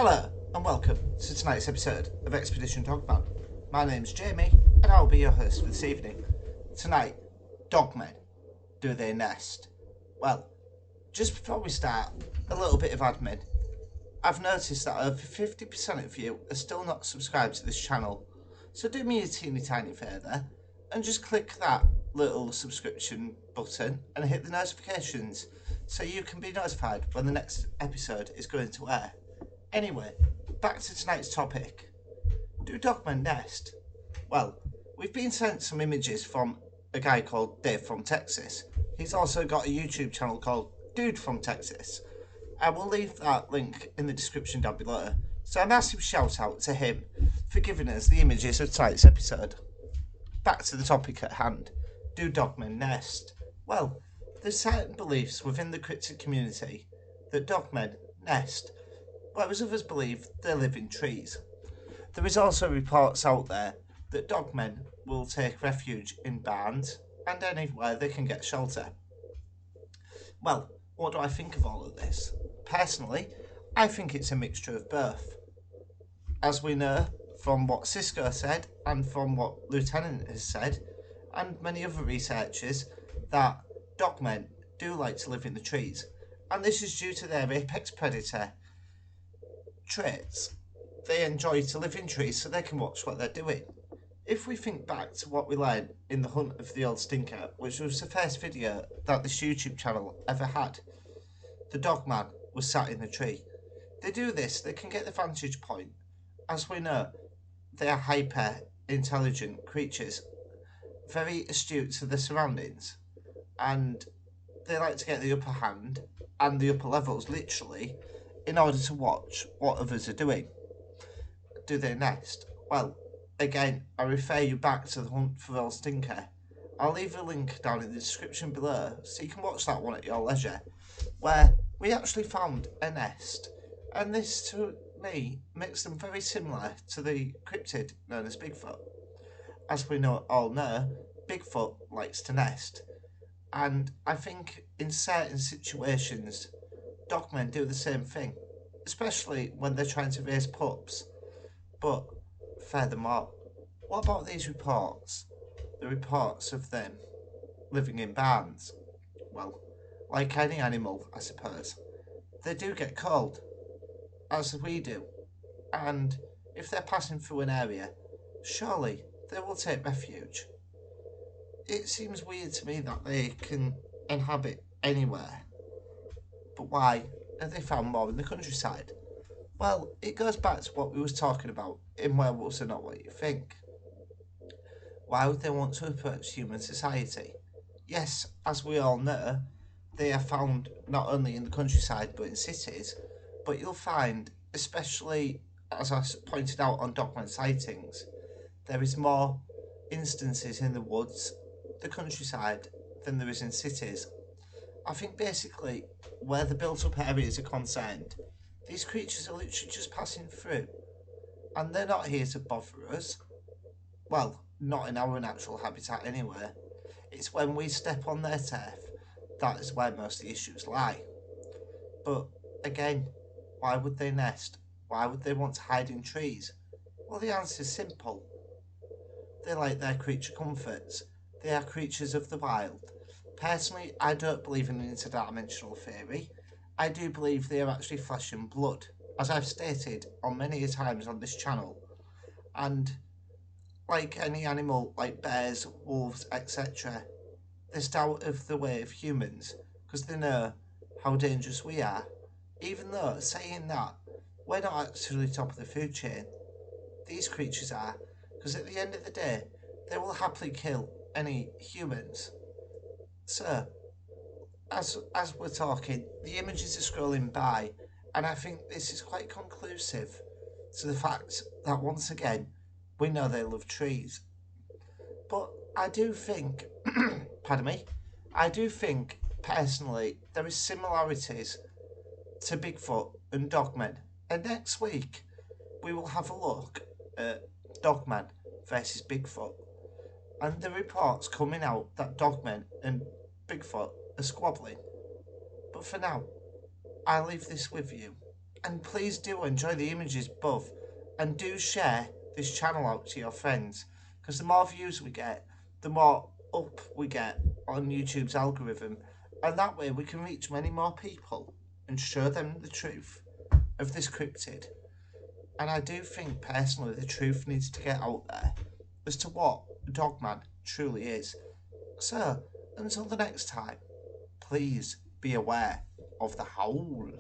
Hello and welcome to tonight's episode of Expedition Dogman. My name's Jamie and I'll be your host for this evening. Tonight, dogmen. Do they nest? Well, just before we start, a little bit of admin. I've noticed that over 50% of you are still not subscribed to this channel, so do me a teeny tiny favour and just click that little subscription button and hit the notifications so you can be notified when the next episode is going to air. Anyway, back to tonight's topic. Do dogmen nest? Well, we've been sent some images from a guy called Dave from Texas. He's also got a YouTube channel called Dude from Texas. I will leave that link in the description down below. So a massive shout out to him for giving us the images of tonight's episode. Back to the topic at hand. Do dogmen nest? Well, there's certain beliefs within the cryptid community that dogmen nest, whereas others believe they live in trees. There is also reports out there that dogmen will take refuge in barns and anywhere they can get shelter. Well, what do I think of all of this? Personally, I think it's a mixture of both. As we know from what Cisco said and from what Lieutenant has said, and many other researchers, that dogmen do like to live in the trees, and this is due to their apex predator traits. They enjoy to live in trees so they can watch what they're doing. If we think back to what we learned in The Hunt of the Old Stinker, which was the first video that this YouTube channel ever had, the dogman was sat in the tree. They do this, they can get the vantage point. As we know, they are hyper intelligent creatures, very astute to their surroundings, and they like to get the upper hand and the upper levels, literally, in order to watch what others are doing. Do they nest? Well, again, I refer you back to The Hunt for the Old Stinker. I'll leave a link down in the description below so you can watch that one at your leisure, where we actually found a nest, and this to me makes them very similar to the cryptid known as Bigfoot. As we all know, Bigfoot likes to nest, and I think in certain situations dogmen do the same thing, especially when they're trying to raise pups. But furthermore, what about these reports? The reports of them living in barns. Well, like any animal, I suppose, they do get cold, as we do, and if they're passing through an area, surely they will take refuge. It seems weird to me that they can inhabit anywhere, but why are they found more in the countryside? Well, it goes back to what we was talking about in Werewolves Are Not What You Think. Why would they want to approach human society? Yes, as we all know, they are found not only in the countryside but in cities, but you'll find, especially as I pointed out on dogman sightings, there is more instances in the woods, the countryside, than there is in cities. I think basically, where the built-up areas are concerned, these creatures are literally just passing through, and they're not here to bother us. Well, not in our natural habitat anyway. It's when we step on their turf that is where most of the issues lie. But again, why would they nest? Why would they want to hide in trees? Well, the answer is simple. They like their creature comforts. They are creatures of the wild. Personally, I don't believe in an interdimensional theory. I do believe they are actually flesh and blood, as I've stated on many a times on this channel. And like any animal, like bears, wolves, etc., they're stay out of the way of humans because they know how dangerous we are. Even though, saying that, we're not actually top of the food chain. These creatures are, because at the end of the day, they will happily kill any humans. So, as we're talking, the images are scrolling by, and I think this is quite conclusive to the fact that once again, we know they love trees. But I do think, pardon me, I do think personally there is similarities to Bigfoot and dogmen, and next week we will have a look at dogman versus Bigfoot, and the reports coming out that dogmen and Bigfoot are squabbling. But for now, I leave this with you. And please do enjoy the images above, and do share this channel out to your friends, because the more views we get, the more up we get on YouTube's algorithm, and that way we can reach many more people and show them the truth of this cryptid. And I do think personally the truth needs to get out there as to what a dogman truly is. So, until the next time, please be aware of the howl.